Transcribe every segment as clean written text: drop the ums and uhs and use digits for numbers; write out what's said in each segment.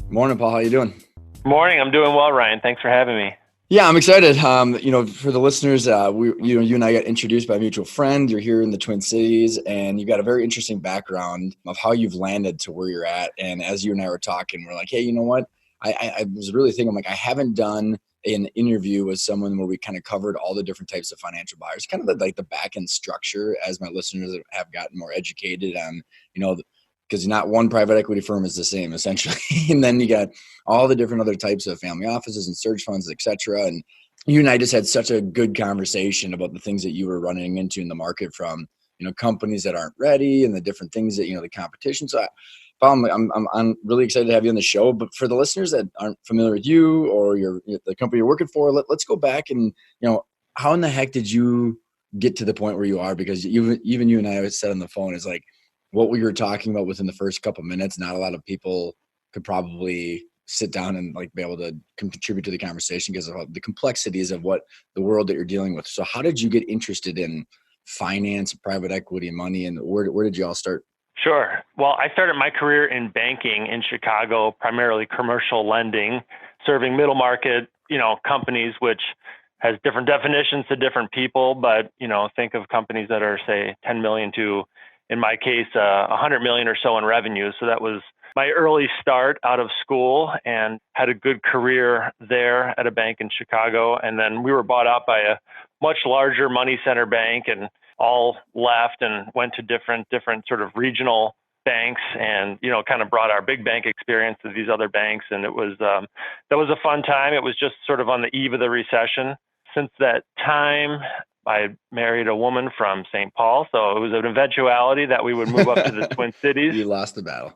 Morning, Paul. How you doing? Morning. I'm doing well, Ryan. Thanks for having me. Yeah, I'm excited. For the listeners, you and I got introduced by a mutual friend. You're here in the Twin Cities, and you've got a very interesting background of how you've landed to where you're at. And as you and I were talking, we're like, hey, you know what? I was really thinking, like, I haven't done an interview with someone where we kind of covered all the different types of financial buyers, kind of like the back end structure, as my listeners have gotten more educated on, you know, because not one private equity firm is the same essentially. And then you got all the different other types of family offices and search funds, et cetera. And you and I just had such a good conversation about the things that you were running into in the market from, companies that aren't ready and the different things that, the competition. So I'm really excited to have you on the show. But for the listeners that aren't familiar with you or the company you're working for, let's go back and, how in the heck did you get to the point where you are? Because even you and I said on the phone is like, what we were talking about within the first couple of minutes, not a lot of people could probably sit down and like be able to contribute to the conversation because of the complexities of what the world that you're dealing with. So how did you get interested in finance, private equity, money, and where did you all start? Sure. Well, I started my career in banking in Chicago, primarily commercial lending, serving middle market, companies, which has different definitions to different people. But, think of companies that are, say, 10 million to, in my case, 100 million or so in revenue. So that was my early start out of school and had a good career there at a bank in Chicago. And then we were bought out by a much larger money center bank and all left and went to different sort of regional banks and, kind of brought our big bank experience to these other banks. And it was, that was a fun time. It was just sort of on the eve of the recession. Since that time, I married a woman from St. Paul. So it was an eventuality that we would move up to the Twin Cities. You lost the battle.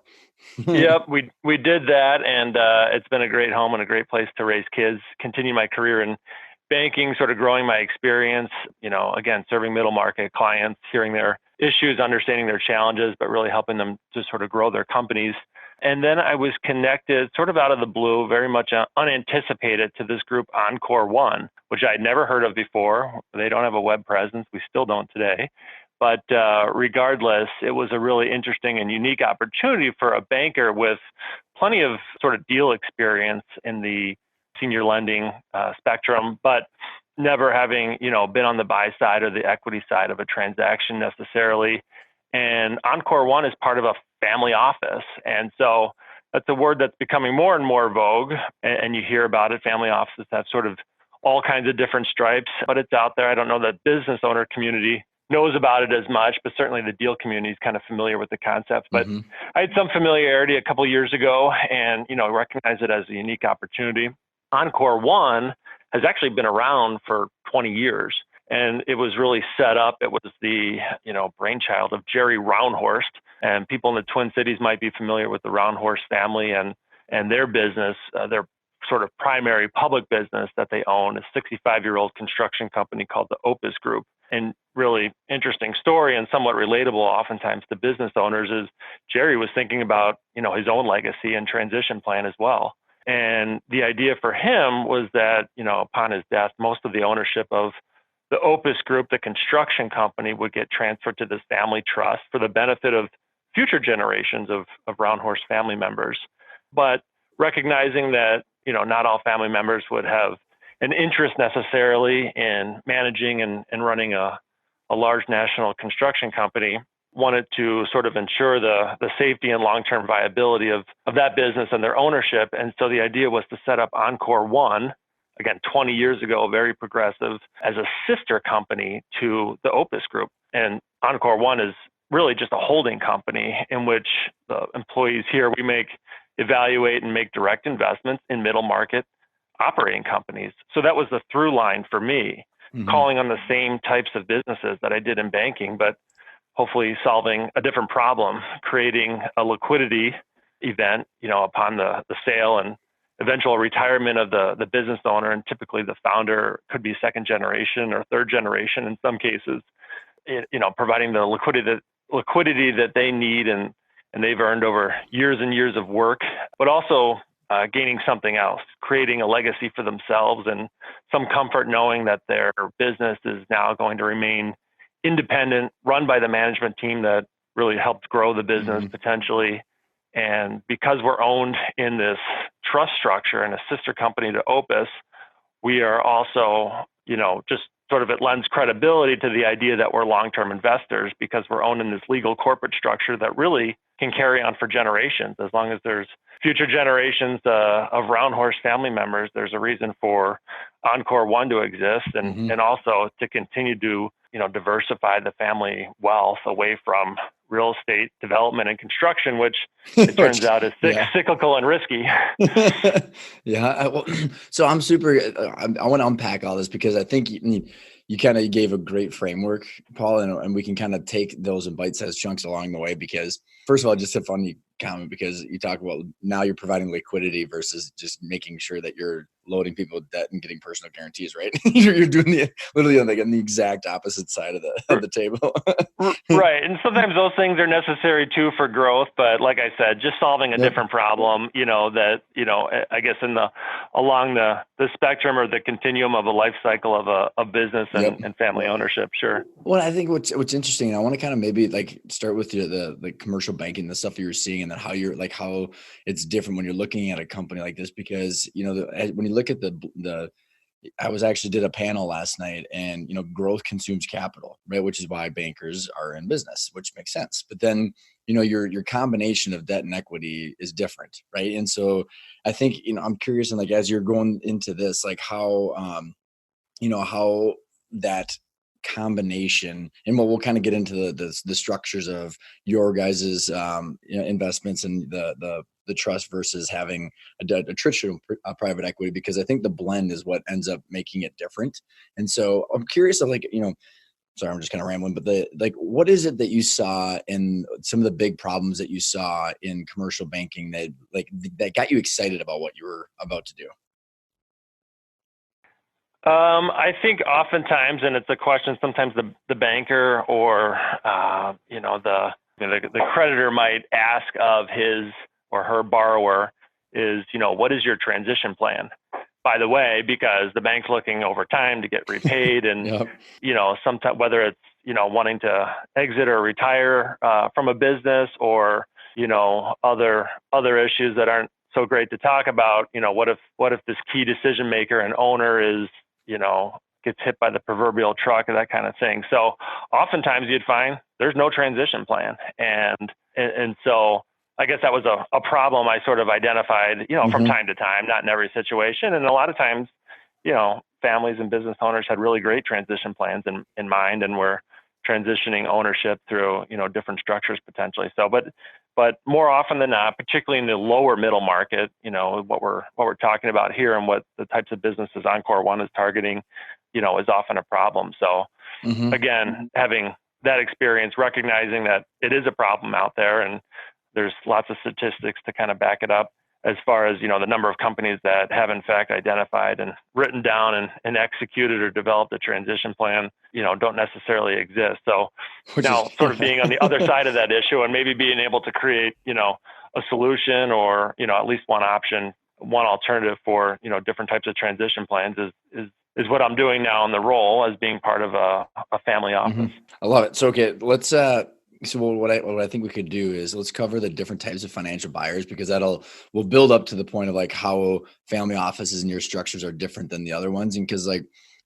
Yep, we did that, and it's been a great home and a great place to raise kids. Continue my career in banking, sort of growing my experience. Again, serving middle market clients, hearing their issues, understanding their challenges, but really helping them to sort of grow their companies. And then I was connected, sort of out of the blue, very much unanticipated, to this group Encore One, which I'd never heard of before. They don't have a web presence. We still don't today. But regardless, it was a really interesting and unique opportunity for a banker with plenty of sort of deal experience in the senior lending spectrum, but never having, been on the buy side or the equity side of a transaction necessarily. And Encore One is part of a family office. And so that's a word that's becoming more and more vogue. And you hear about it. Family offices have sort of all kinds of different stripes, but it's out there. I don't know that business owner community knows about it as much, but certainly the deal community is kind of familiar with the concept. But I had some familiarity a couple of years ago and, recognized it as a unique opportunity. Encore One has actually been around for 20 years. And it was really set up. It was the, brainchild of Jerry Roundhorst. And people in the Twin Cities might be familiar with the Roundhorst family and their business, their sort of primary public business that they own, a 65-year-old construction company called the Opus Group. And really interesting story and somewhat relatable oftentimes to business owners is Jerry was thinking about, his own legacy and transition plan as well. And the idea for him was that, upon his death, most of the ownership of the Opus Group, the construction company, would get transferred to this family trust for the benefit of future generations of Roundhorst family members. But recognizing that, not all family members would have an interest necessarily in managing and running a large national construction company, wanted to sort of ensure the safety and long-term viability of that business and their ownership. And so the idea was to set up Encore One, again, 20 years ago, very progressive, as a sister company to the Opus Group. And Encore One is really just a holding company in which the employees here, we evaluate and make direct investments in middle market operating companies. So that was the through line for me, calling on the same types of businesses that I did in banking, but hopefully solving a different problem, creating a liquidity event, upon the sale and eventual retirement of the business owner. And typically the founder could be second generation or third generation in some cases, providing the liquidity that they need and they've earned over years and years of work, but also gaining something else, creating a legacy for themselves and some comfort knowing that their business is now going to remain independent, run by the management team that really helped grow the business potentially, And because we're owned in this trust structure and a sister company to Opus, we are also, just sort of, it lends credibility to the idea that we're long-term investors because we're owned in this legal corporate structure that really can carry on for generations. As long as there's future generations of Round Horse family members, there's a reason for Encore One to exist, and also to continue to diversify the family wealth away from real estate development and construction, which it turns out is cyclical and risky. Yeah. So I'm I want to unpack all this because I think you kind of gave a great framework, Paul, and we can kind of take those in bite-sized chunks along the way. Because first of all, just a funny comment, because you talk about now you're providing liquidity versus just making sure that you're loading people with debt and getting personal guarantees, right? You're doing literally on the exact opposite side of the table. Right. And sometimes those things are necessary too for growth. But like I said, just solving a different problem, I guess along the spectrum or the continuum of a life cycle of a business and family ownership. Sure. Well, I think what's interesting, and I want to kind of maybe like start with the commercial banking, the stuff you're seeing, and then how it's different when you're looking at a company like this, because when you look at I actually did a panel last night, and growth consumes capital, right? Which is why bankers are in business, which makes sense. But then your combination of debt and equity is different, right? And so I think I'm curious, and like as you're going into this, like how how that combination, and we'll kind of get into the structures of your guys's investments and the trust versus having a traditional private equity, because I think the blend is what ends up making it different. And so I'm curious of sorry, I'm just kind of rambling, but what is it that you saw in some of the big problems that you saw in commercial banking that got you excited about what you were about to do? I think oftentimes, and it's a question, sometimes the banker or the creditor might ask of his or her borrower is, what is your transition plan? By the way, because the bank's looking over time to get repaid, and sometimes whether it's wanting to exit or retire from a business, or other issues that aren't so great to talk about. What if this key decision maker and owner is gets hit by the proverbial truck or that kind of thing. So oftentimes you'd find there's no transition plan. And so I guess that was a problem I sort of identified, from time to time, not in every situation. And a lot of times, families and business owners had really great transition plans in mind, and were transitioning ownership through, different structures potentially. So, but more often than not, particularly in the lower middle market, what we're talking about here and what the types of businesses Encore One is targeting, is often a problem. So again, having that experience, recognizing that it is a problem out there, and there's lots of statistics to kind of back it up, as far as, the number of companies that have in fact identified and written down and executed or developed a transition plan, don't necessarily exist. So sort of being on the other side of that issue, and maybe being able to create, a solution, or, at least one option, one alternative for, different types of transition plans is what I'm doing now in the role as being part of a family office. I love it. So, okay, let's, so what I think we could do is let's cover the different types of financial buyers, because we'll build up to the point of like how family offices and your structures are different than the other ones. And because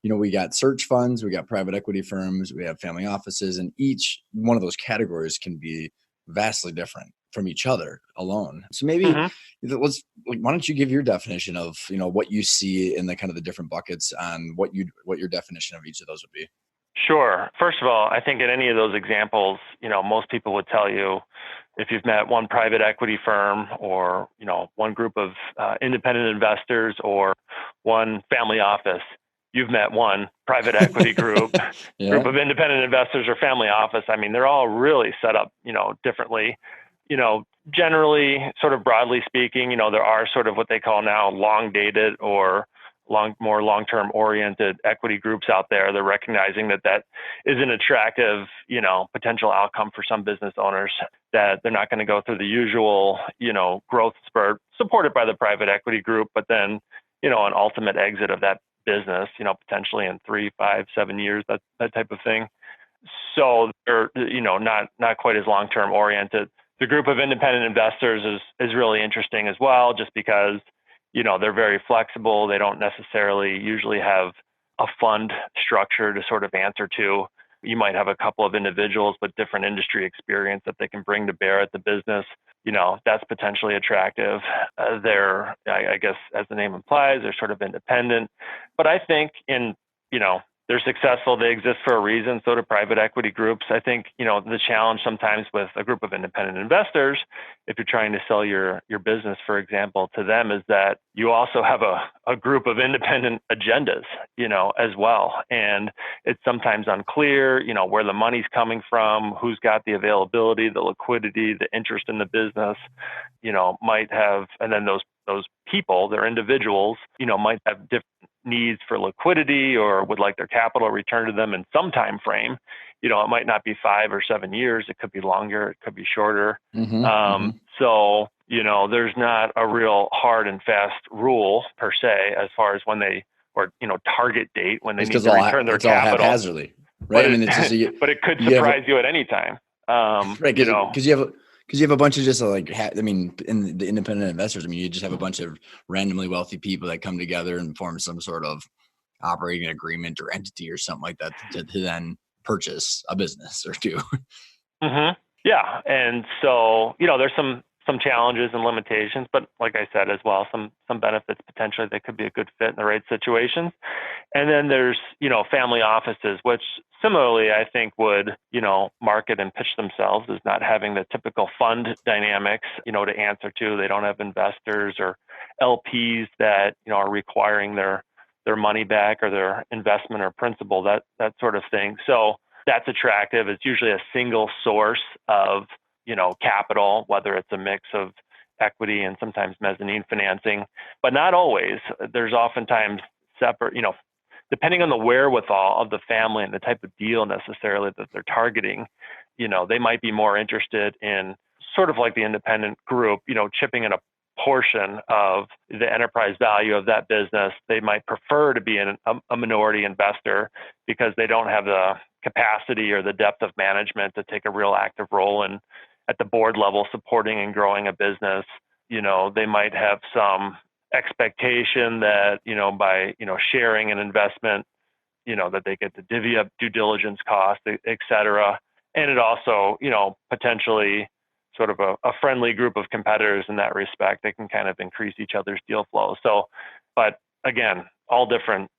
we got search funds, we got private equity firms, we have family offices, and each one of those categories can be vastly different from each other alone. So maybe why don't you give your definition of, what you see in the kind of the different buckets on what your definition of each of those would be. Sure. First of all, I think in any of those examples, most people would tell you, if you've met one private equity firm, or, one group of independent investors, or one family office, you've met one private equity group, group of independent investors or family office. I mean, they're all really set up, differently. Generally, sort of broadly speaking, there are sort of what they call now long dated or more long-term oriented equity groups out there. They're recognizing that is an attractive, potential outcome for some business owners, that they're not going to go through the usual, growth spurt supported by the private equity group, but then, an ultimate exit of that business, potentially in 3, 5, 7 years, that type of thing. So they're, not quite as long-term oriented. The group of independent investors is really interesting as well, just because, they're very flexible. They don't necessarily usually have a fund structure to sort of answer to. You might have a couple of individuals with different industry experience that they can bring to bear at the business. That's potentially attractive. I guess, as the name implies, they're sort of independent. But I think they're successful. They exist for a reason. So do private equity groups. I think, the challenge sometimes with a group of independent investors, if you're trying to sell your business, for example, to them, is that you also have a group of independent agendas, as well. And it's sometimes unclear, where the money's coming from, who's got the availability, the liquidity, the interest in the business, might have, and then those people, they're individuals, might have different needs for liquidity or would like their capital returned to them in some time frame. It might not be 5 or 7 years. It could be longer. It could be shorter. So, there's not a real hard and fast rule per se as far as when they, or, target date when they need to return their capital. It's all haphazardly, right? But it could surprise you at any time. Right. Because you have a bunch of just in the independent investors, you just have a bunch of randomly wealthy people that come together and form some sort of operating agreement or entity or something like that to then purchase a business or two. Yeah. And so, there's some challenges and limitations, but like I said as well, some benefits potentially that could be a good fit in the right situations. And then there's, family offices, which similarly, I think would, market and pitch themselves as not having the typical fund dynamics, to answer to. They don't have investors or LPs that, are requiring their money back or their investment or principal, that sort of thing. So that's attractive. It's usually a single source of, capital, whether it's a mix of equity and sometimes mezzanine financing, but not always. There's oftentimes separate, depending on the wherewithal of the family and the type of deal necessarily that they're targeting, they might be more interested in sort of like the independent group, chipping in a portion of the enterprise value of that business. They might prefer to be a minority investor because they don't have the capacity or the depth of management to take a real active role in at the board level supporting and growing a business. They might have some expectation that, by, sharing an investment, that they get to divvy up due diligence costs, et cetera. And it also, potentially sort of a friendly group of competitors in that respect. They can kind of increase each other's deal flow. So, but again, all different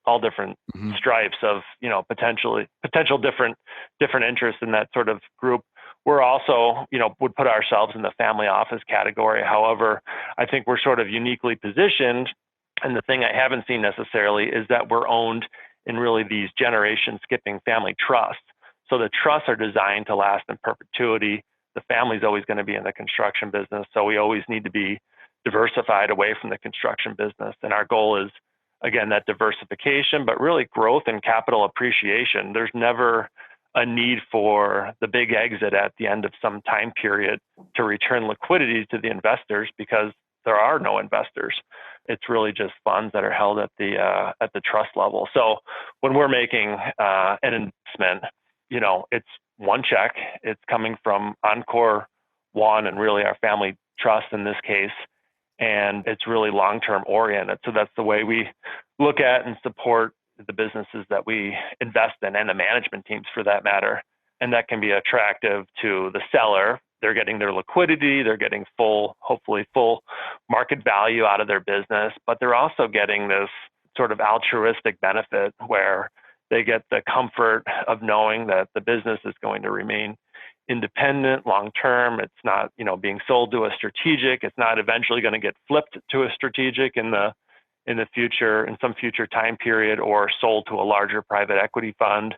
stripes of, potential different interests in that sort of group. We're also, would put ourselves in the family office category. However, I think we're sort of uniquely positioned. And the thing I haven't seen necessarily is that we're owned in really these generation skipping family trusts. So the trusts are designed to last in perpetuity. The family's always going to be in the construction business. So we always need to be diversified away from the construction business. And our goal is, again, that diversification, but really growth and capital appreciation. There's never a need for the big exit at the end of some time period to return liquidity to the investors because there are no investors. It's really just funds that are held at the trust level. So when we're making an investment, it's one check. It's coming from Encore One and really our family trust in this case, and it's really long-term oriented. So that's the way we look at and support the businesses that we invest in and the management teams for that matter. And that can be attractive to the seller. They're getting their liquidity, they're getting hopefully full market value out of their business, but they're also getting this sort of altruistic benefit where they get the comfort of knowing that the business is going to remain independent long-term. It's not, being sold to a strategic. It's not eventually going to get flipped to a strategic in the future, in some future time period, or sold to a larger private equity fund.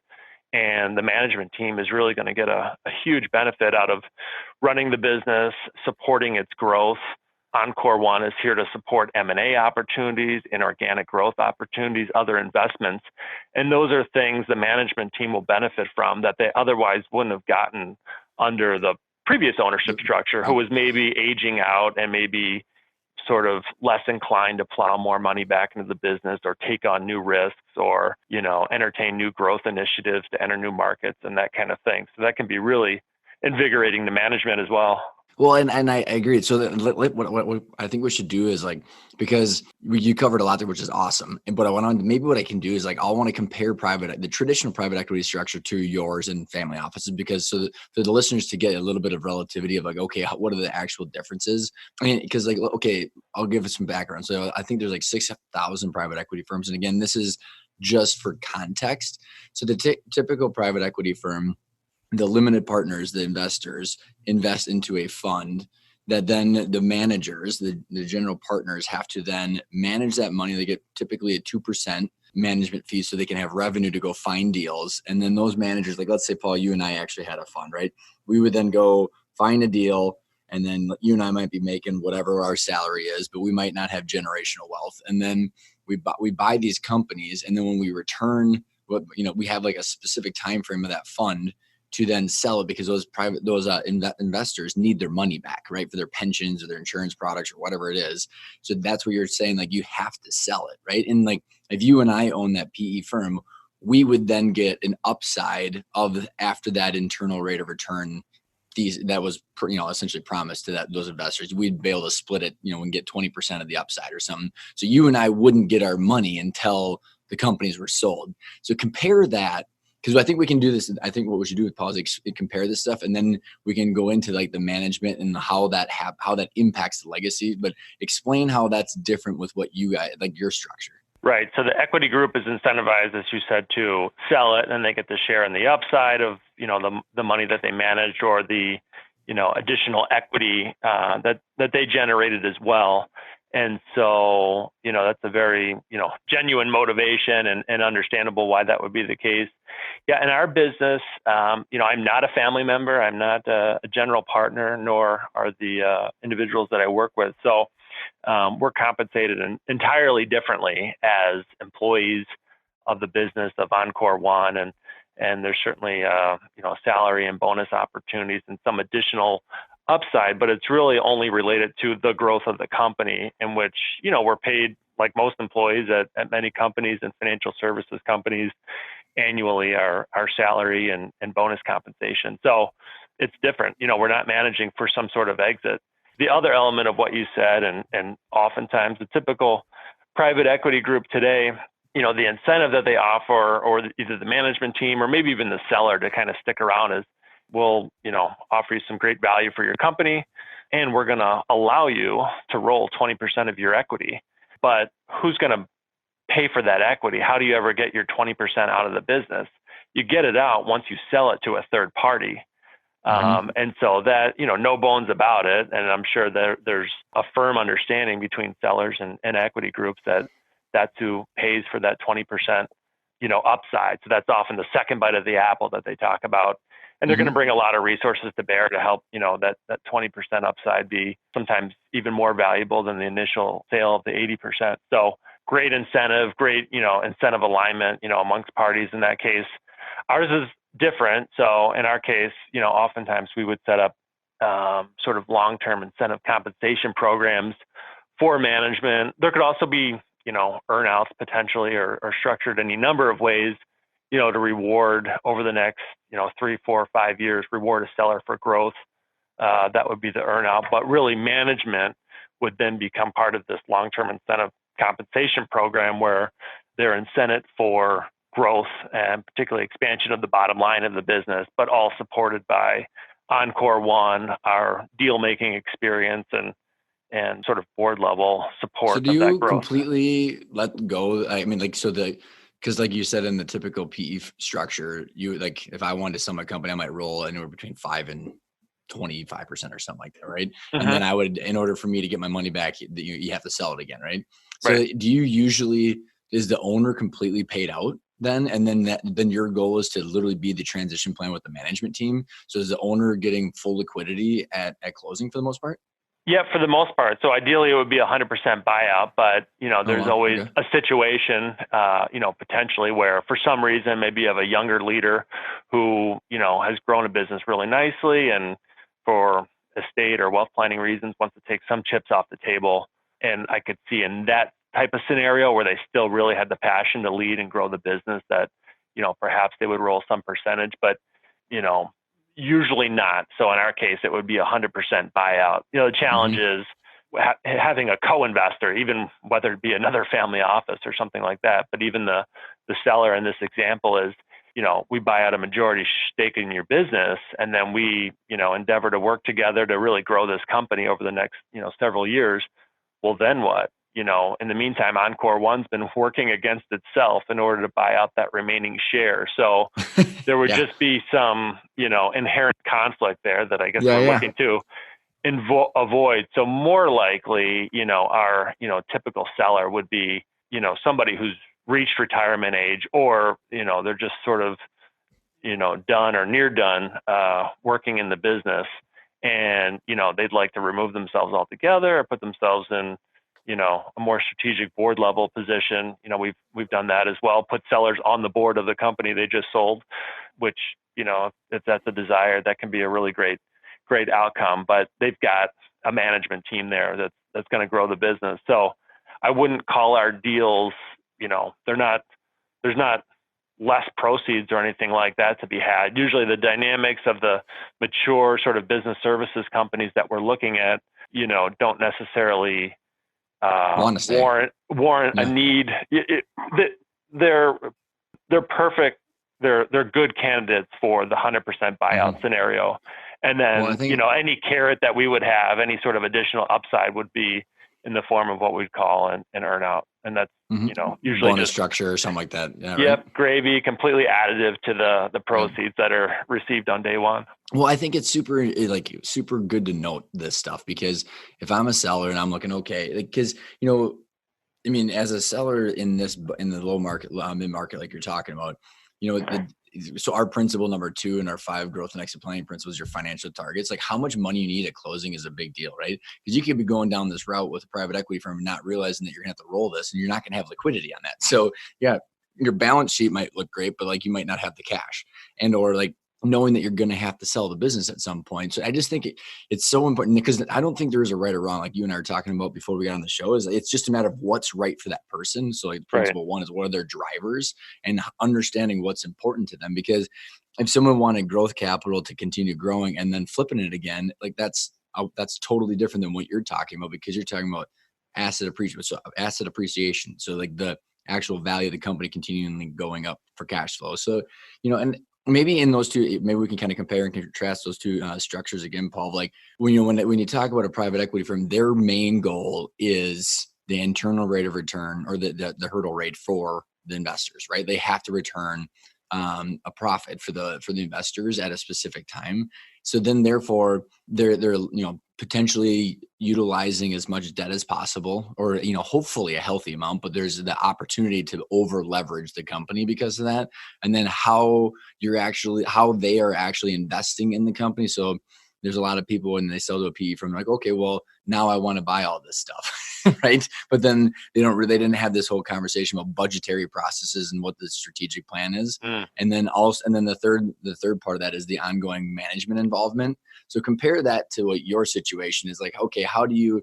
And the management team is really going to get a huge benefit out of running the business, supporting its growth. Encore One is here to support M&A opportunities, inorganic growth opportunities, other investments. And those are things the management team will benefit from that they otherwise wouldn't have gotten under the previous ownership structure, who was maybe aging out and maybe sort of less inclined to plow more money back into the business or take on new risks or, entertain new growth initiatives to enter new markets and that kind of thing. So that can be really invigorating to management as well. Well, and I agree. So what I think we should do is like, because you covered a lot there, which is awesome. And but maybe what I can do is like, I want to compare the traditional private equity structure to yours and family offices, because for the listeners to get a little bit of relativity of like, okay, what are the actual differences? I mean, because like, okay, I'll give us some background. So I think there's like 6,000 private equity firms. And again, this is just for context. So the typical private equity firm, the limited partners, the investors, invest into a fund that then the managers, the general partners, have to then manage that money. They get typically a 2% management fee so they can have revenue to go find deals. And then those managers, like let's say, Paul, you and I actually had a fund, right? We would then go find a deal, and then you and I might be making whatever our salary is, but we might not have generational wealth. And then we buy these companies, and then when we return, we have like a specific time frame of that fund to then sell it, because those investors need their money back, right, for their pensions or their insurance products or whatever it is. So that's what you're saying, like you have to sell it, right? And like if you and I own that PE firm, we would then get an upside of after that internal rate of return that was essentially promised to those investors. We'd be able to split it, and get 20% of the upside or something. So you and I wouldn't get our money until the companies were sold. So compare that, because I think we can do this. I think what we should do with Paul is compare this stuff, and then we can go into like the management and how that impacts the legacy. But explain how that's different with what you guys, like your structure. Right. So the equity group is incentivized, as you said, to sell it, and they get to share in the upside of the money that they managed, or the additional equity that they generated as well. And so that's a very genuine motivation, and understandable why that would be the case. Yeah, in our business, I'm not a family member. I'm not a general partner, nor are the individuals that I work with. So we're compensated entirely differently as employees of the business of Encore One, and there's certainly salary and bonus opportunities and some additional upside, but it's really only related to the growth of the company, in which we're paid like most employees at many companies and financial services companies annually, our salary and bonus compensation. So it's different. We're not managing for some sort of exit. The other element of what you said, and oftentimes the typical private equity group today, the incentive that they offer, or either the management team or maybe even the seller to kind of stick around, is we'll offer you some great value for your company, and we're going to allow you to roll 20% of your equity. But who's going to pay for that equity? How do you ever get your 20% out of the business? You get it out once you sell it to a third party. And so that, no bones about it. And I'm sure there's a firm understanding between sellers and equity groups that that's who pays for that 20%, upside. So that's often the second bite of the apple that they talk about. And they're going to bring a lot of resources to bear to help, that 20% upside be sometimes even more valuable than the initial sale of the 80%. So great incentive, great, incentive alignment, amongst parties in that case. Ours is different. So in our case, oftentimes we would set up sort of long-term incentive compensation programs for management. There could also be, earn-outs potentially, or structured any number of ways, to reward over the next, 3, 4, 5 years, reward a seller for growth. That would be the earn-out. But really, management would then become part of this long-term incentive compensation program, where they're incented for growth and particularly expansion of the bottom line of the business, but all supported by Encore One, our deal-making experience, and sort of board level support. So do you completely let go? I mean, like, because like you said, in the typical PE structure, you like, if I wanted to sell my company, I might roll anywhere between 5 and 25% or something like that, right? And then I would, in order for me to get my money back, you have to sell it again, right? So do you usually, is the owner completely paid out then? And then your goal is to literally be the transition plan with the management team. So is the owner getting full liquidity at closing for the most part? Yeah, for the most part. So ideally it would be 100% buyout, but there's always a situation, potentially where for some reason, maybe you have a younger leader who, has grown a business really nicely, and for estate or wealth planning reasons wants to take some chips off the table. And I could see in that type of scenario where they still really had the passion to lead and grow the business, that, perhaps they would roll some percentage, but, Usually not. So in our case, it would be 100% buyout. The challenge is having a co-investor, even whether it be another family office or something like that. But even the seller in this example is, we buy out a majority stake in your business, and then we, endeavor to work together to really grow this company over the next, several years. Well, then what? In the meantime, Encore One's been working against itself in order to buy out that remaining share. So there would just be some, inherent conflict there that I guess we're looking to avoid. So more likely, our, typical seller would be, somebody who's reached retirement age, or, they're just sort of, done or near done working in the business. And, they'd like to remove themselves altogether or put themselves in, a more strategic board level position. We've done that as well, put sellers on the board of the company they just sold, which, if that's a desire, that can be a really great outcome. But they've got a management team there that's going to grow the business. So I wouldn't call our deals, there's not less proceeds or anything like that to be had. Usually the dynamics of the mature sort of business services companies that we're looking at, don't necessarily warrant a need. They're perfect. They're good candidates for the 100% buyout scenario. And then, any carrot that we would have, any sort of additional upside would be in the form of what we'd call an earn out. And that's, usually bonus structure or something like that. Yeah, yep. Right? Gravy, completely additive to the proceeds that are received on day one. Well, I think it's super good to note this stuff, because if I'm a seller and I'm looking, because, as a seller in the low market, mid market, like you're talking about, so our principle number 2 in our 5 growth and exit planning principles, your financial targets, like how much money you need at closing is a big deal, right? Because you could be going down this route with a private equity firm and not realizing that you're gonna have to roll this, and you're not gonna have liquidity on that. So yeah, your balance sheet might look great, but like you might not have the cash, and or like knowing that you're going to have to sell the business at some point. So I just think it's so important, because I don't think there is a right or wrong, like you and I were talking about before we got on the show. Is it's just a matter of what's right for that person. So like principle 1 is, what are their drivers, and understanding what's important to them. Because if someone wanted growth capital to continue growing and then flipping it again, like that's totally different than what you're talking about, because you're talking about asset appreciation. So like the actual value of the company continually going up for cash flow. So, and maybe in those two, maybe we can kind of compare and contrast those two structures again, Paul. Like when you talk about a private equity firm, their main goal is the internal rate of return, or the hurdle rate for the investors, right? They have to return a profit for the investors at a specific time. So then, therefore, they're potentially utilizing as much debt as possible, or hopefully a healthy amount. But there's the opportunity to over leverage the company because of that. And then how they are actually investing in the company. So there's a lot of people when they sell to a PE firm, like, okay, well, now I want to buy all this stuff, right? But then they didn't have this whole conversation about budgetary processes and what the strategic plan is. And then the third part of that is the ongoing management involvement. So compare that to what your situation is like. Okay, how do you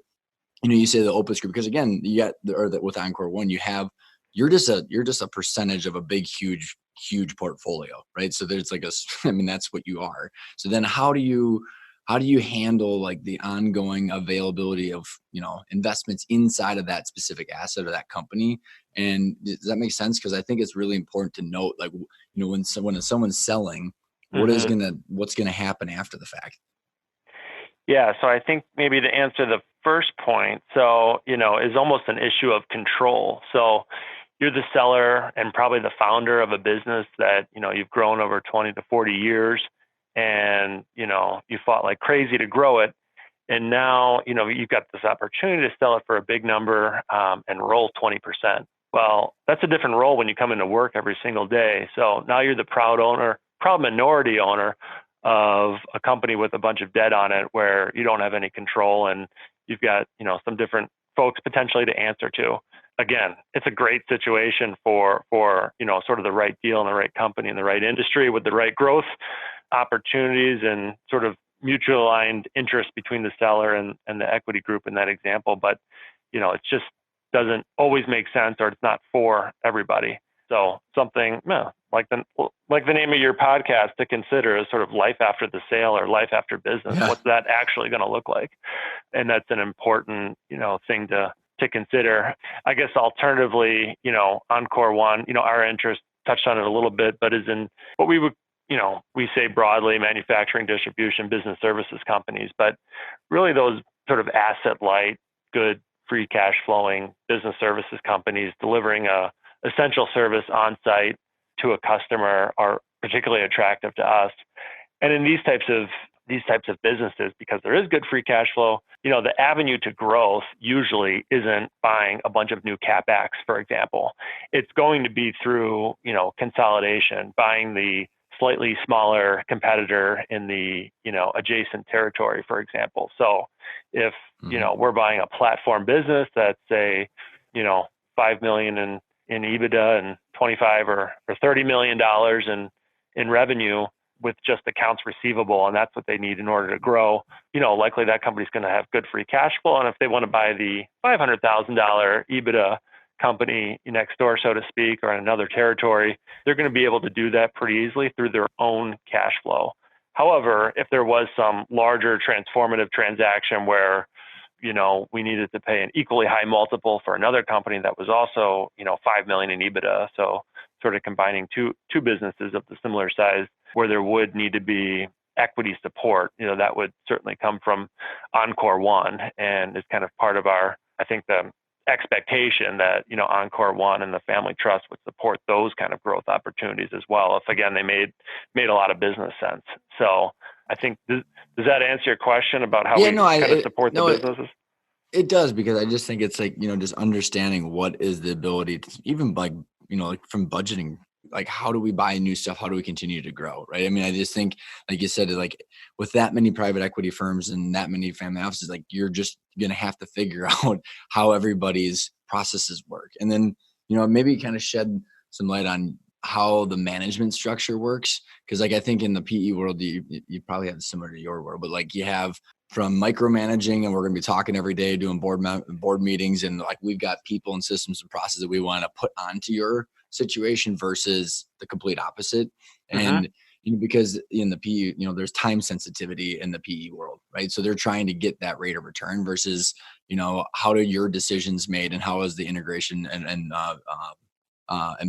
say the Opus Group, because again, with Encore One, you're just a percentage of a big, huge portfolio, right? So there's that's what you are. So then how do you handle like the ongoing availability of, investments inside of that specific asset or that company? And does that make sense? Because I think it's really important to note, like, when someone's selling, what's going to happen after the fact? Yeah. So I think maybe to answer the first point, so, is almost an issue of control. So you're the seller and probably the founder of a business that, you've grown over 20 to 40 years, and, you fought like crazy to grow it. And now, you've got this opportunity to sell it for a big number and roll 20%. Well, that's a different role when you come into work every single day. So now you're the proud minority owner of a company with a bunch of debt on it, where you don't have any control, and you've got, some different folks potentially to answer to. Again, it's a great situation for sort of the right deal and the right company and the right industry with the right growth opportunities and sort of mutual aligned interest between the seller and the equity group in that example. But, it just doesn't always make sense, or it's not for everybody. So something like the name of your podcast to consider is sort of life after the sale or life after business. Yeah. What's that actually going to look like? And that's an important, thing to consider. I guess alternatively, Encore One, our interest touched on it a little bit, but is in what we would, we say broadly manufacturing, distribution, business services companies, but really those sort of asset light, good free cash flowing business services companies delivering a essential service on site to a customer are particularly attractive to us. And in these types of businesses, because there is good free cash flow, the avenue to growth usually isn't buying a bunch of new CapEx, for example. It's going to be through, consolidation, buying the slightly smaller competitor in the, adjacent territory, for example. So if, we're buying a platform business that's say, $5 million in EBITDA and 25 or $30 million in revenue with just accounts receivable, and that's what they need in order to grow, likely that company's going to have good free cash flow. And if they want to buy the $500,000 EBITDA company next door, so to speak, or in another territory, they're going to be able to do that pretty easily through their own cash flow. However, if there was some larger transformative transaction where, we needed to pay an equally high multiple for another company that was also, 5 million in EBITDA, so sort of combining two businesses of the similar size, where there would need to be equity support, that would certainly come from Encore One, and is kind of part of our, I think, the expectation that, Encore One and the family trust would support those kind of growth opportunities as well, if again they made a lot of business sense. So I think does that answer your question about how support the businesses? It does, because I just think it's like, just understanding what is the ability to even like, like from budgeting, like how do we buy new stuff? How do we continue to grow? Right. I mean, I just think, like you said, like with that many private equity firms and that many family offices, like you're just going to have to figure out how everybody's processes work. And then, maybe kind of shed some light on how the management structure works. Cause like, I think in the PE world, you probably have similar to your world, but like you have from micromanaging, and we're going to be talking every day, doing board meetings. And like, we've got people and systems and processes that we want to put onto your situation versus the complete opposite. And, because in the PE, there's time sensitivity in the PE world, right? So they're trying to get that rate of return versus, how do your decisions made and how is the integration and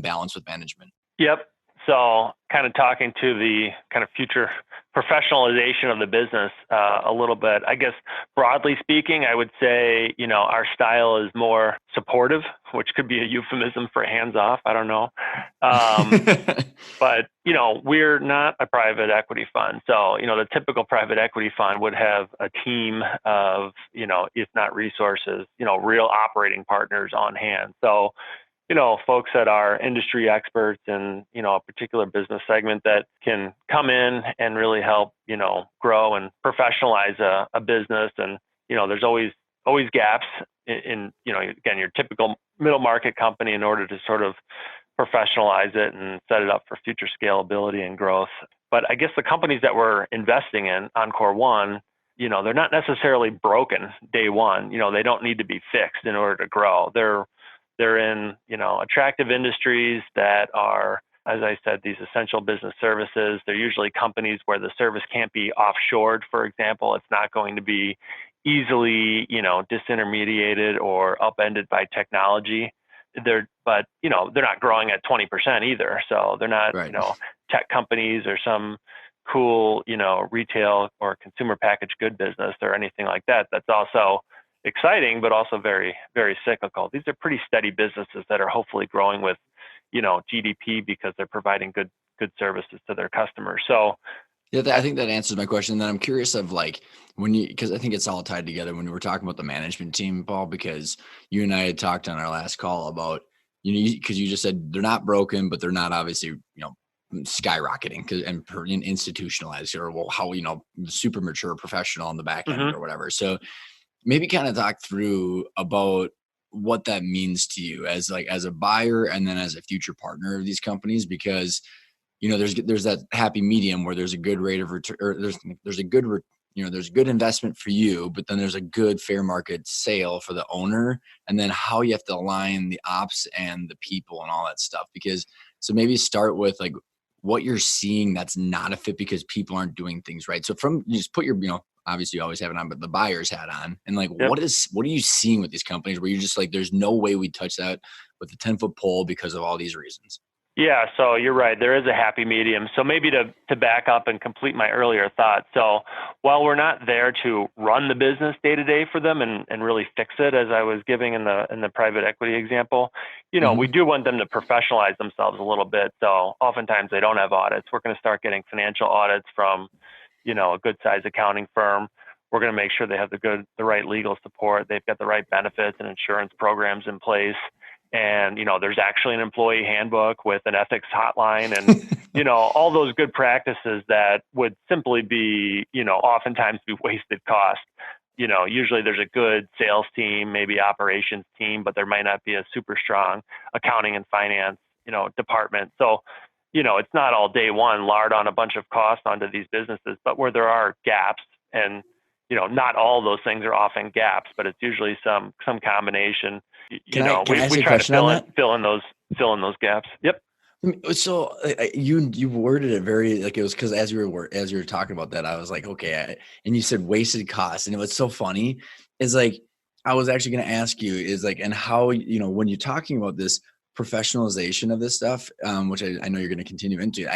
balance with management? Yep. So kind of talking to the kind of future professionalization of the business a little bit, I guess broadly speaking, I would say, our style is more supportive, which could be a euphemism for hands off. I don't know. But, we're not a private equity fund. So, the typical private equity fund would have a team of, if not resources, real operating partners on hand. So, folks that are industry experts in, a particular business segment that can come in and really help, grow and professionalize a business. And, there's always gaps in, again, your typical middle market company in order to sort of professionalize it and set it up for future scalability and growth. But I guess the companies that we're investing in, Encore One, they're not necessarily broken day one. They don't need to be fixed in order to grow. They're in, attractive industries that are, as I said, these essential business services. They're usually companies where the service can't be offshored, for example. It's not going to be easily, disintermediated or upended by technology. But they're not growing at 20% either. So they're not, right. Tech companies or some cool, retail or consumer packaged good business or anything like that. That's also exciting, but also very, very cyclical. These are pretty steady businesses that are hopefully growing with, GDP because they're providing good services to their customers. So yeah, I think that answers my question. Then I'm curious of like because I think it's all tied together when we were talking about the management team, Paul, because you and I had talked on our last call about, because you just said they're not broken, but they're not obviously, skyrocketing and institutionalized or how, super mature professional on the back end or whatever. So maybe kind of talk through about what that means to you as a buyer and then as a future partner of these companies, because there's that happy medium where there's a good rate of return, or there's a good there's a good investment for you, but then there's a good fair market sale for the owner, and then how you have to align the ops and the people and all that stuff. Because so maybe start with like what you're seeing that's not a fit because people aren't doing things right. So from you just put your, obviously you always have it on, but the buyer's hat on, and like, Yep. what are you seeing with these companies where you're just like, there's no way we touch that with a 10-foot pole because of all these reasons? Yeah, so you're right. There is a happy medium. So maybe to back up and complete my earlier thought. So while we're not there to run the business day to day for them and really fix it, as I was giving in the private equity example, we do want them to professionalize themselves a little bit. So oftentimes they don't have audits. We're going to start getting financial audits from, a good sized accounting firm. We're going to make sure they have the right legal support. They've got the right benefits and insurance programs in place. And, there's actually an employee handbook with an ethics hotline and, all those good practices that would simply be, oftentimes be wasted cost. Usually there's a good sales team, maybe operations team, but there might not be a super strong accounting and finance, department. So, it's not all day one lard on a bunch of costs onto these businesses, but where there are gaps and, not all those things are often gaps, but it's usually some combination. Can I ask We you a try to question on that? fill in those gaps. Yep. So you worded it very like it was because as you were talking about that, I was like, okay, and you said wasted costs, and it was so funny. Is like I was actually going to ask you is like, and how when you're talking about this professionalization of this stuff, which I know you're going to continue into,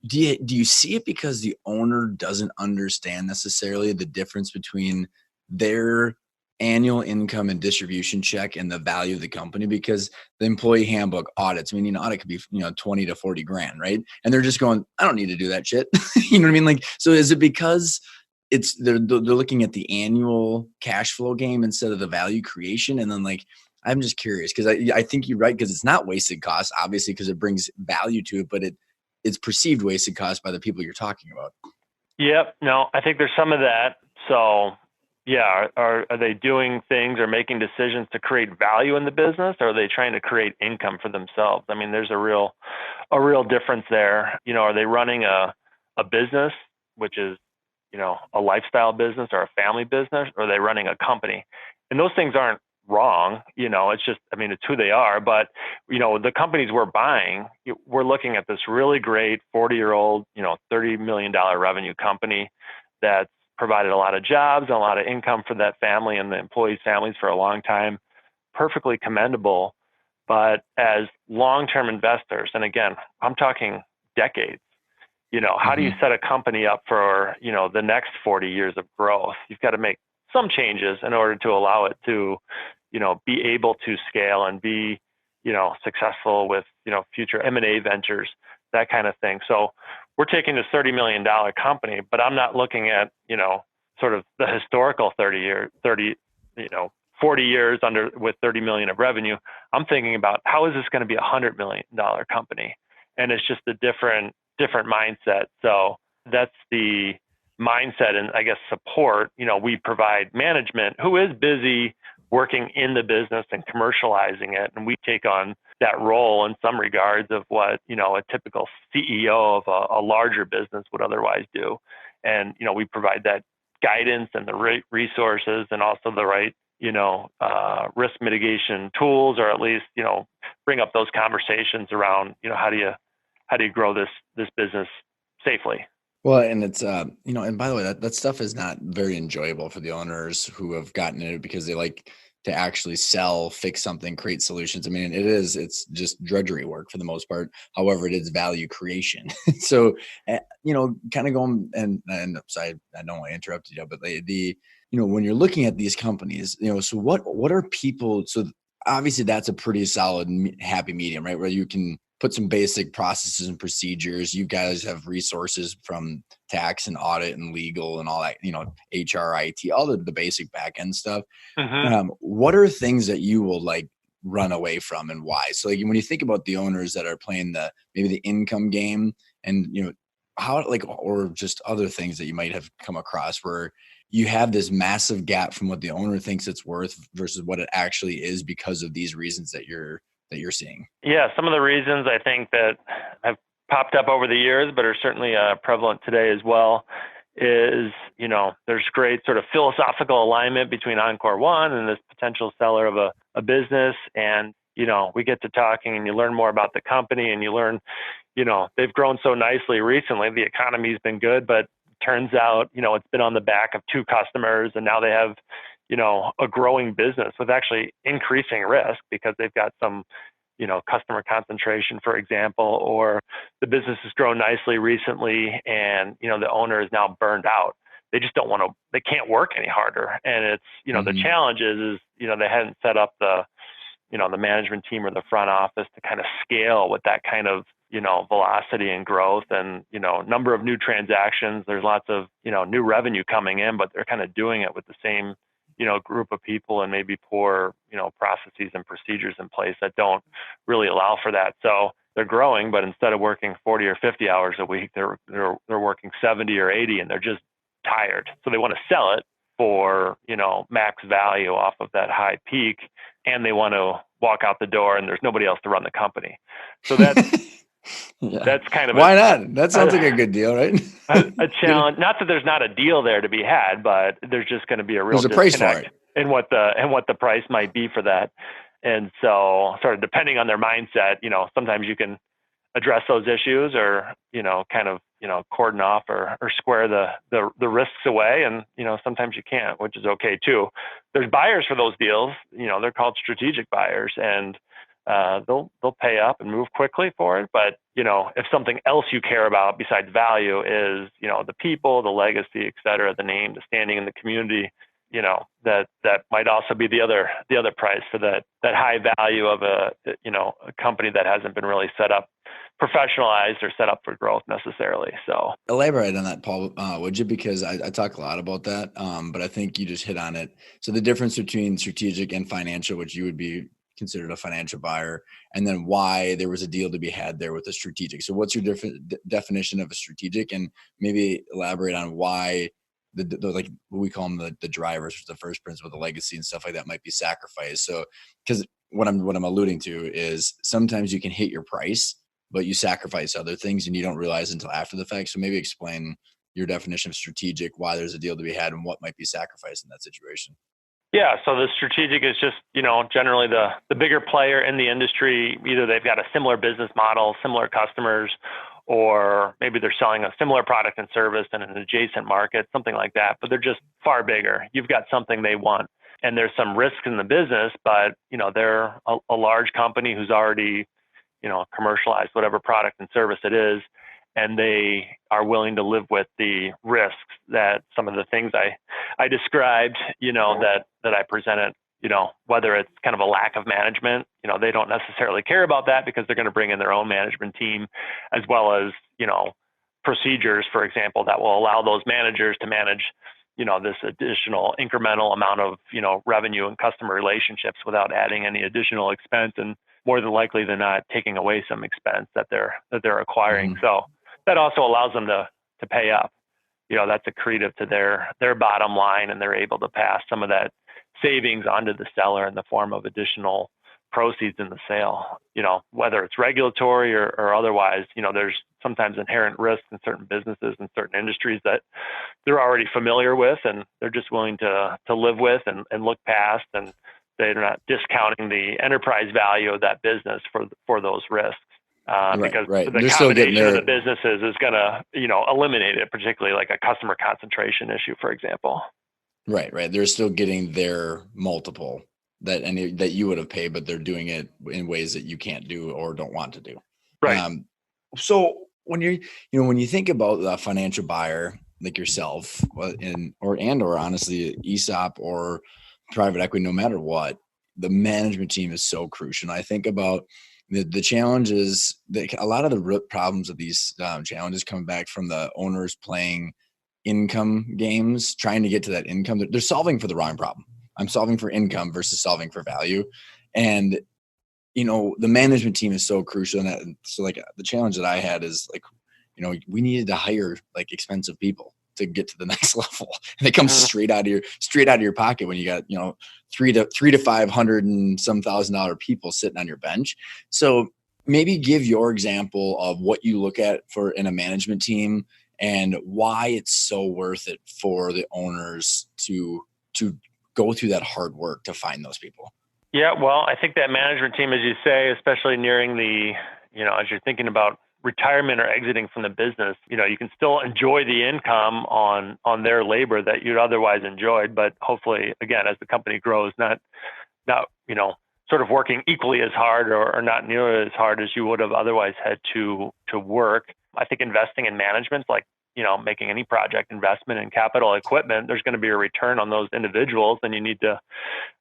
do you see it because the owner doesn't understand necessarily the difference between their annual income and distribution check and the value of the company? Because the employee handbook audits, an audit could be 20 to 40 grand, right? And they're just going, I don't need to do that shit. You know what I mean? Like, so is it because they're looking at the annual cash flow game instead of the value creation? And then like, I'm just curious because I think you're right, because it's not wasted costs, obviously, because it brings value to it, but it's perceived wasted cost by the people you're talking about. Yep. No, I think there's some of that. So yeah, are they doing things or making decisions to create value in the business, or are they trying to create income for themselves? There's a real difference there. Are they running a business, which is, a lifestyle business or a family business, or are they running a company? And those things aren't wrong. It's just, it's who they are. But, the companies we're buying, we're looking at this really great 40-year-old, $30 million revenue company that's provided a lot of jobs and a lot of income for that family and the employees' families for a long time. Perfectly commendable. But as long-term investors, and again, I'm talking decades, how do you set a company up for, the next 40 years of growth? You've got to make some changes in order to allow it to, be able to scale and be, successful with, future M&A ventures, that kind of thing. So we're taking this $30 million company, but I'm not looking at, sort of the historical 40 years with 30 million of revenue. I'm thinking about how is this going to be $100 million company? And it's just a different mindset. So that's the mindset and I guess support. We provide management who is busy working in the business and commercializing it. And we take on that role in some regards of what, a typical CEO of a larger business would otherwise do. And, we provide that guidance and the right resources and also the right, risk mitigation tools, or at least, bring up those conversations around, how do you grow this business safely? Well, and it's, and by the way, that stuff is not very enjoyable for the owners who have gotten it because they like to actually sell, fix something, create solutions. It's just drudgery work for the most part. However, it is value creation. So, kind of going and sorry, I don't want to interrupt you, but when you're looking at these companies, so what are people, so obviously that's a pretty solid happy medium, right? Where you can put some basic processes and procedures. You guys have resources from tax and audit and legal and all that, HR, IT, all the basic back end stuff. What are things that you will like run away from and why? So like when you think about the owners that are playing maybe the income game and, how like, or just other things that you might have come across where you have this massive gap from what the owner thinks it's worth versus what it actually is because of these reasons that you're seeing. Yeah, some of the reasons I think that have popped up over the years, but are certainly prevalent today as well. is, there's great sort of philosophical alignment between Encore One and this potential seller of a business. And, we get to talking and you learn more about the company and you learn, they've grown so nicely recently. The economy's been good, but turns out, it's been on the back of two customers and now they have, a growing business with actually increasing risk because they've got some, customer concentration, for example, or the business has grown nicely recently and, the owner is now burned out. They just they can't work any harder. And it's, the challenge is, they hadn't set up the management team or the front office to kind of scale with that kind of, velocity and growth and, number of new transactions. There's lots of, new revenue coming in, but they're kind of doing it with the same, group of people and maybe poor, processes and procedures in place that don't really allow for that. So they're growing, but instead of working 40 or 50 hours a week, they're working 70 or 80 and they're just tired. So they want to sell it for, max value off of that high peak. And they want to walk out the door and there's nobody else to run the company. So that's, yeah. That's kind of why not? That sounds like a good deal, right? a challenge. Not that there's not a deal there to be had, but there's just going to be a real disconnect in what the price might be for that. And so, sort of depending on their mindset, sometimes you can address those issues, or kind of cordon off or square the risks away, and sometimes you can't, which is okay too. There's buyers for those deals. They're called strategic buyers, and they'll pay up and move quickly for it. But, if something else you care about besides value is, the people, the legacy, et cetera, the name, the standing in the community, that might also be the other price for that high value of a company that hasn't been really set up, professionalized or set up for growth necessarily. So elaborate on that, Paul, would you? Because I talk a lot about that, but I think you just hit on it. So the difference between strategic and financial, which you would be considered a financial buyer, and then why there was a deal to be had there with a strategic. So what's your different definition of a strategic, and maybe elaborate on why the like we call them the drivers, the first principle, the legacy and stuff like that might be sacrificed. So because what I'm alluding to is sometimes you can hit your price, but you sacrifice other things and you don't realize until after the fact. So maybe explain your definition of strategic, why there's a deal to be had, and what might be sacrificed in that situation. Yeah, so the strategic is just, generally the bigger player in the industry. Either they've got a similar business model, similar customers, or maybe they're selling a similar product and service in an adjacent market, something like that, but they're just far bigger. You've got something they want, and there's some risk in the business, but, they're a large company who's already, commercialized whatever product and service it is, and they are willing to live with the risks that some of the things I described, that I presented, whether it's kind of a lack of management, they don't necessarily care about that because they're going to bring in their own management team, as well as, procedures, for example, that will allow those managers to manage, this additional incremental amount of, revenue and customer relationships without adding any additional expense, and more than likely than not taking away some expense that they're acquiring. Mm-hmm. So that also allows them to pay up. That's accretive to their bottom line, and they're able to pass some of that savings onto the seller in the form of additional proceeds in the sale. Whether it's regulatory or otherwise, there's sometimes inherent risks in certain businesses and certain industries that they're already familiar with, and they're just willing to live with and look past, and they're not discounting the enterprise value of that business for those risks. Because the combination of the businesses is going to, eliminate it, particularly like a customer concentration issue, for example. Right. They're still getting their multiple that you would have paid, but they're doing it in ways that you can't do or don't want to do. Right. So when you think about a financial buyer like yourself, or honestly ESOP or private equity, no matter what, the management team is so crucial. And I think about the challenges that a lot of the root problems of these challenges come back from the owners playing income games, trying to get to that income. They're solving for the wrong problem. I'm solving for income versus solving for value. And, the management team is so crucial in that. So like the challenge that I had is like, we needed to hire like expensive people to get to the next level. And it comes straight out of your pocket when you got, three to 500 and some $1,000 people sitting on your bench. So maybe give your example of what you look at for in a management team and why it's so worth it for the owners to go through that hard work to find those people. Yeah, well, I think that management team, as you say, especially nearing the, as you're thinking about retirement or exiting from the business, you can still enjoy the income on their labor that you'd otherwise enjoyed, but hopefully, again, as the company grows, not sort of working equally as hard or not nearly as hard as you would have otherwise had to work. I think investing in management, like, making any project investment in capital equipment, there's going to be a return on those individuals, and you need to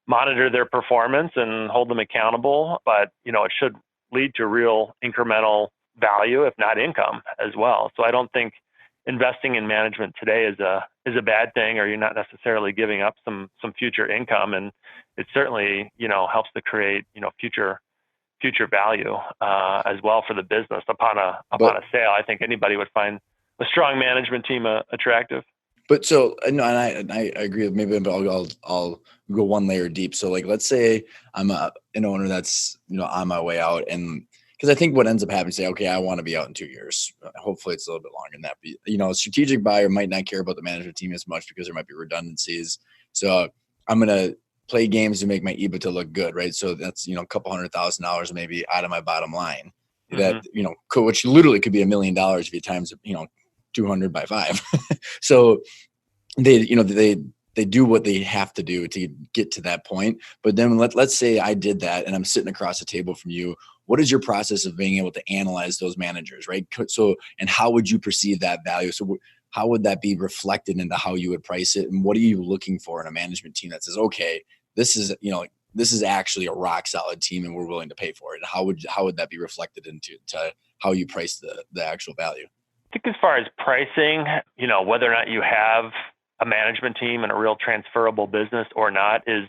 monitor their performance and hold them accountable. But, it should lead to real incremental value, if not income as well. So I don't think investing in management today is a bad thing, or you're not necessarily giving up some future income. And it certainly, helps to create, future value as well for the business upon a sale. I think anybody would find a strong management team attractive. But so no, and I agree. Maybe I'll go one layer deep. So like, let's say I'm an owner that's on my way out, and because I think what ends up happening, say, okay, I want to be out in 2 years. Hopefully, it's a little bit longer than that. But, a strategic buyer might not care about the management team as much because there might be redundancies. So I'm gonna play games to make my EBITDA look good, right? So that's a couple $100,000 maybe out of my bottom line. That which literally could be $1 million if you times 200 by 5. So they do what they have to do to get to that point. But then let's say I did that and I'm sitting across the table from you. What is your process of being able to analyze those managers, right? So, and how would you perceive that value? So how would that be reflected into how you would price it? And what are you looking for in a management team that says, okay, this is actually a rock solid team and we're willing to pay for it? How would that be reflected into how you price the actual value? I think as far as pricing, whether or not you have a management team and a real transferable business or not is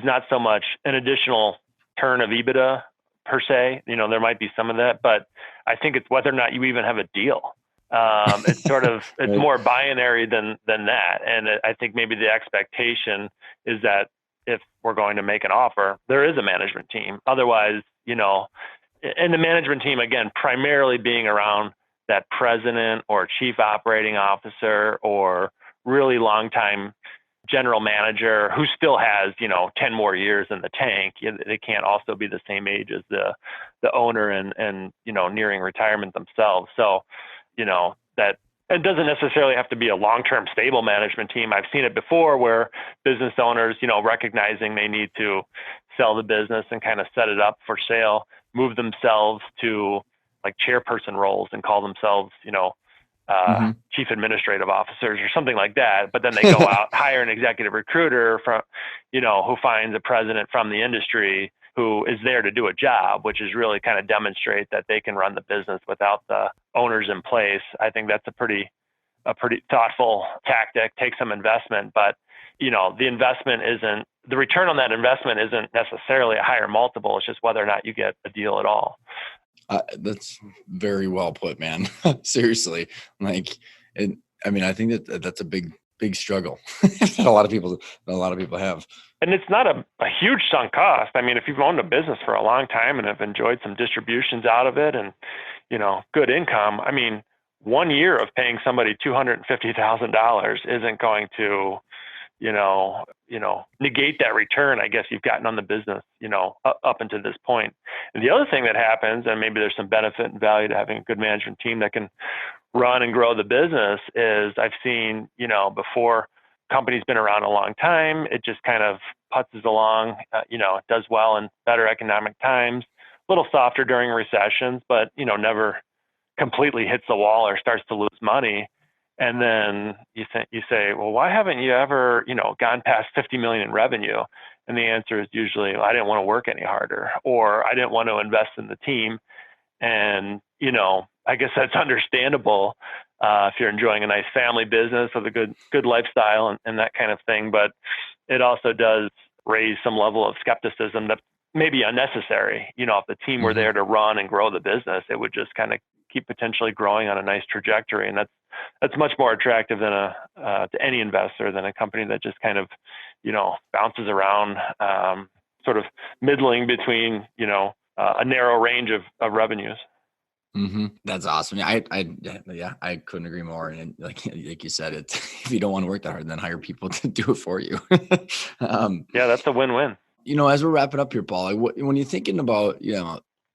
not so much an additional turn of EBITDA per se. There might be some of that, but I think it's whether or not you even have a deal. It's sort of, it's more binary than that. And I think maybe the expectation is that if we're going to make an offer, there is a management team. Otherwise, and the management team, again, primarily being around that president or chief operating officer or really long time general manager who still has, 10 more years in the tank. They can't also be the same age as the owner and nearing retirement themselves. So, that it doesn't necessarily have to be a long-term stable management team. I've seen it before where business owners, recognizing they need to sell the business and kind of set it up for sale, move themselves to like chairperson roles and call themselves, chief administrative officers or something like that. But then they go out, hire an executive recruiter from, who finds a president from the industry who is there to do a job, which is really kind of demonstrate that they can run the business without the owners in place. I think that's a pretty thoughtful tactic, take some investment, but the return on that investment isn't necessarily a higher multiple. It's just whether or not you get a deal at all. That's very well put, man. Seriously. I think that's a big struggle that a lot of people have. And it's not a huge sunk cost. I mean, if you've owned a business for a long time and have enjoyed some distributions out of it and, good income, 1 year of paying somebody $250,000 isn't going to, negate that return, I guess, you've gotten on the business, up until this point. And the other thing that happens, and maybe there's some benefit and value to having a good management team that can run and grow the business, is I've seen, before company's been around a long time, it just kind of putzes along, it does well in better economic times, a little softer during recessions, but, never completely hits the wall or starts to lose money. And then you say, well, why haven't you ever, gone past 50 million in revenue? And the answer is usually, I didn't want to work any harder, or I didn't want to invest in the team. And, I guess that's understandable if you're enjoying a nice family business with a good lifestyle and that kind of thing. But it also does raise some level of skepticism that may be unnecessary. If the team were there to run and grow the business, it would just kind of keep potentially growing on a nice trajectory. And that's much more attractive than to any investor than a company that just kind of, bounces around, sort of middling between, a narrow range of revenues. That's awesome. Yeah, I couldn't agree more. And like you said, it if you don't want to work that hard, then hire people to do it for you. Yeah, that's a win-win. As we're wrapping up here, Paul, when you're thinking about,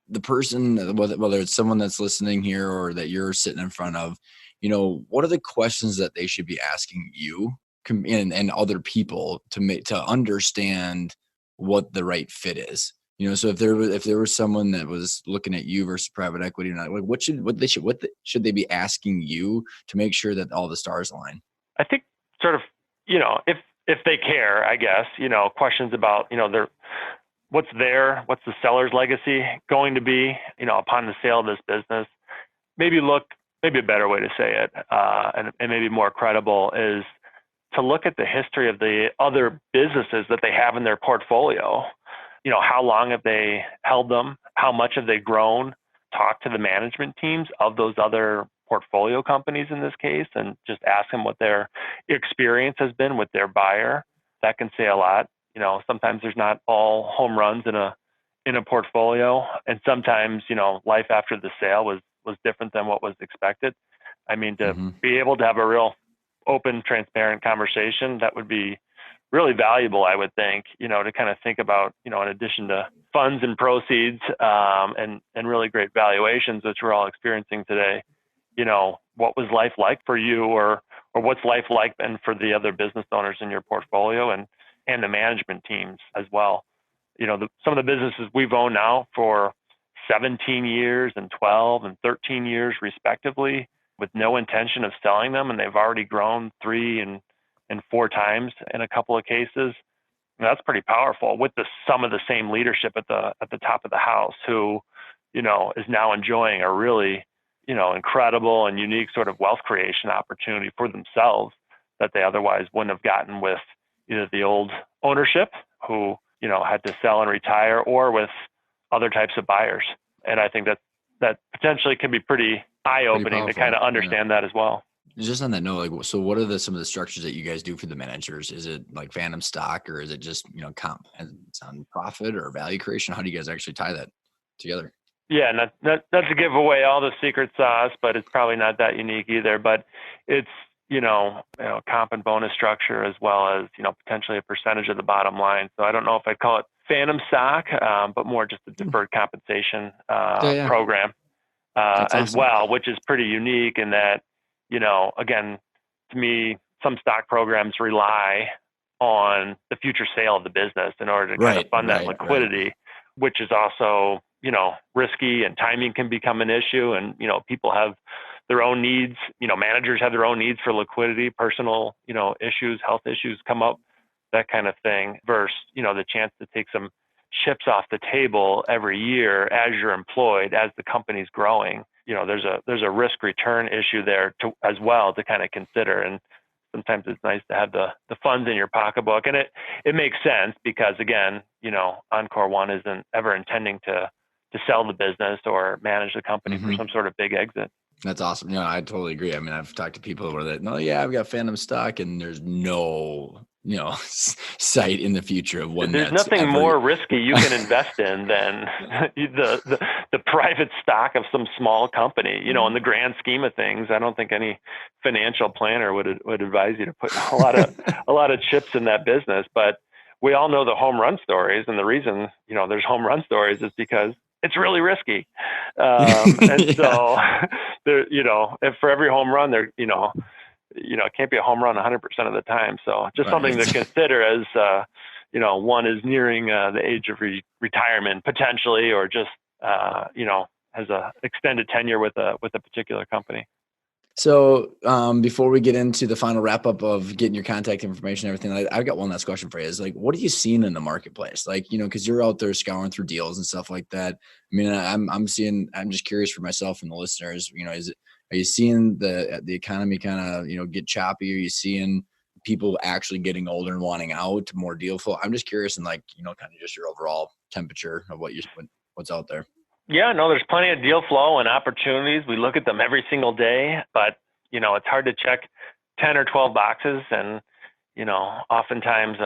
the person, whether it's someone that's listening here or that you're sitting in front of, what are the questions that they should be asking you and other people to understand what the right fit is? So if there was someone that was looking at you versus private equity, or not, like what should they be asking you to make sure that all the stars align? I think sort of, if they care, I guess, questions about, what's the seller's legacy going to be, upon the sale of this business. Maybe a better way to say it, and maybe more credible, is to look at the history of the other businesses that they have in their portfolio. How long have they held them? How much have they grown? Talk to the management teams of those other portfolio companies in this case, and just ask them what their experience has been with their buyer. That can say a lot. Sometimes there's not all home runs in a portfolio, and sometimes life after the sale was different than what was expected. I mean, to be able to have a real open, transparent conversation, that would be really valuable, I would think, to kind of think about, in addition to funds and proceeds, and really great valuations, which we're all experiencing today, what was life like for you, or what's life like been for the other business owners in your portfolio, and the management teams as well. Some of the businesses we've owned now for 17 years and 12 and 13 years respectively, with no intention of selling them, and they've already grown 3 and 4 times in a couple of cases. And that's pretty powerful, with some of the same leadership at the top of the house, who is now enjoying a really incredible and unique sort of wealth creation opportunity for themselves that they otherwise wouldn't have gotten with either the old ownership, who had to sell and retire, or with other types of buyers. And I think that potentially can be pretty eye-opening to kind of understand that as well. Just on that note, like, so what are some of the structures that you guys do for the managers? Is it like phantom stock, or is it just, comp on profit or value creation? How do you guys actually tie that together? Yeah, not to give away all the secret sauce, but it's probably not that unique either. But it's, comp and bonus structure, as well as, potentially a percentage of the bottom line. So I don't know if I'd call it phantom stock, but more just a deferred compensation program as awesome. Well, which is pretty unique in that, again, to me, some stock programs rely on the future sale of the business in order to kind of fund that liquidity, which is also, risky, and timing can become an issue. And, people have their own needs, managers have their own needs for liquidity, personal, issues, health issues come up, that kind of thing, versus, the chance to take some chips off the table every year as you're employed, as the company's growing. There's a risk return issue there as well to kind of consider. And sometimes it's nice to have the funds in your pocketbook. And it makes sense because, again, Encore One isn't ever intending to sell the business or manage the company for some sort of big exit. That's awesome. I totally agree. I mean, I've talked to people where I've got phantom stock, and there's no, sight in the future of when there's nothing more risky you can invest in than the private stock of some small company. In the grand scheme of things, I don't think any financial planner would advise you to put a lot of chips in that business. But we all know the home run stories, and the reason there's home run stories is because it's really risky. And so there, if for every home run there, it can't be a home run 100% of the time. So just something to consider as, one is nearing the age of retirement potentially, or just, has a extended tenure with a particular company. So before we get into the final wrap up of getting your contact information and everything, I've got one last question for you. Is like, what are you seeing in the marketplace? Like, because you're out there scouring through deals and stuff like that. I mean, I'm just curious for myself and the listeners, are you seeing the economy kind of, get choppy? Are you seeing people actually getting older and wanting out, more deal flow? I'm just curious, and kind of just your overall temperature of what's out there. Yeah, no, there's plenty of deal flow and opportunities. We look at them every single day, but, it's hard to check 10 or 12 boxes. And, oftentimes,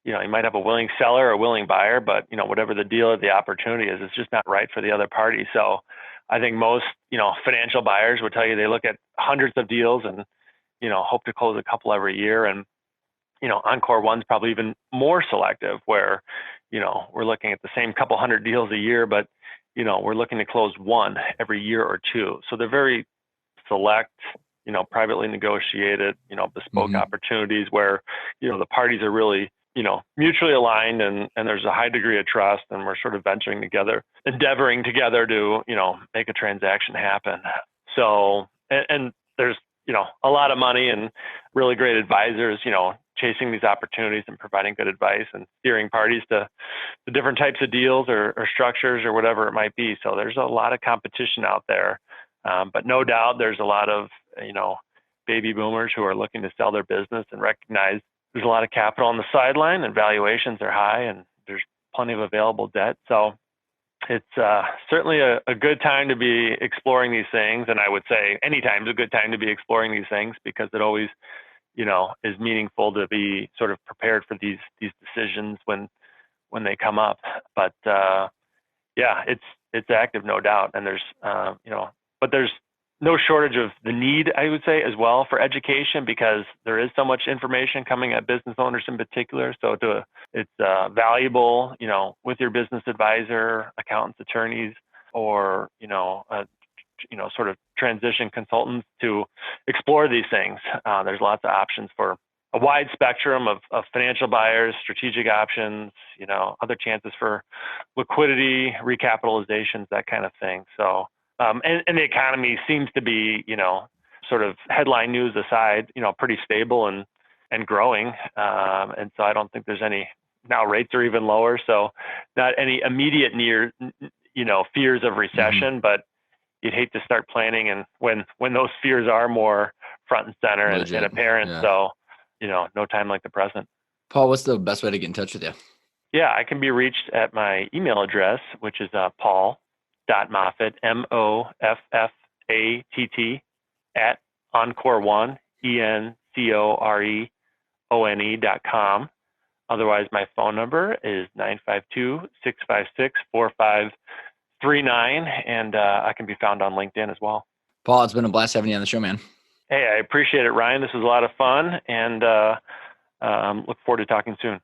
you might have a willing seller or a willing buyer, but, whatever the deal or the opportunity is, it's just not right for the other party. So I think most, financial buyers would tell you they look at hundreds of deals and, hope to close a couple every year. And, Encore One's probably even more selective where, we're looking at the same couple hundred deals a year, but, we're looking to close one every year or two. So they're very select, privately negotiated, bespoke opportunities where, the parties are really, mutually aligned and there's a high degree of trust and we're sort of venturing together, endeavoring together to, make a transaction happen. So, and there's, a lot of money and really great advisors, chasing these opportunities and providing good advice and steering parties to the different types of deals or structures or whatever it might be. So there's a lot of competition out there. But no doubt there's a lot of, baby boomers who are looking to sell their business and recognize there's a lot of capital on the sideline and valuations are high and there's plenty of available debt. So it's certainly a good time to be exploring these things. And I would say anytime's a good time to be exploring these things because it always, is meaningful to be sort of prepared for these decisions when they come up. But yeah, it's active, no doubt. And there's, but there's no shortage of the need, I would say, as well for education because there is so much information coming at business owners in particular. So it's valuable, with your business advisor, accountants, attorneys, or, sort of transition consultants to explore these things. There's lots of options for a wide spectrum of financial buyers, strategic options, other chances for liquidity, recapitalizations, that kind of thing. So, and the economy seems to be, sort of headline news aside, pretty stable and growing. And so I don't think there's any, now rates are even lower. So not any immediate fears of recession, but you'd hate to start planning and when those fears are more front and center and apparent. Yeah. So, no time like the present. Paul, what's the best way to get in touch with you? Yeah, I can be reached at my email address, which is paul.moffatt, MOFFATT, at Encore One, ENCOREONE.com. Otherwise, my phone number is 952-656-4539, and I can be found on LinkedIn as well. Paul, it's been a blast having you on the show, man. Hey, I appreciate it, Ryan. This was a lot of fun, and look forward to talking soon.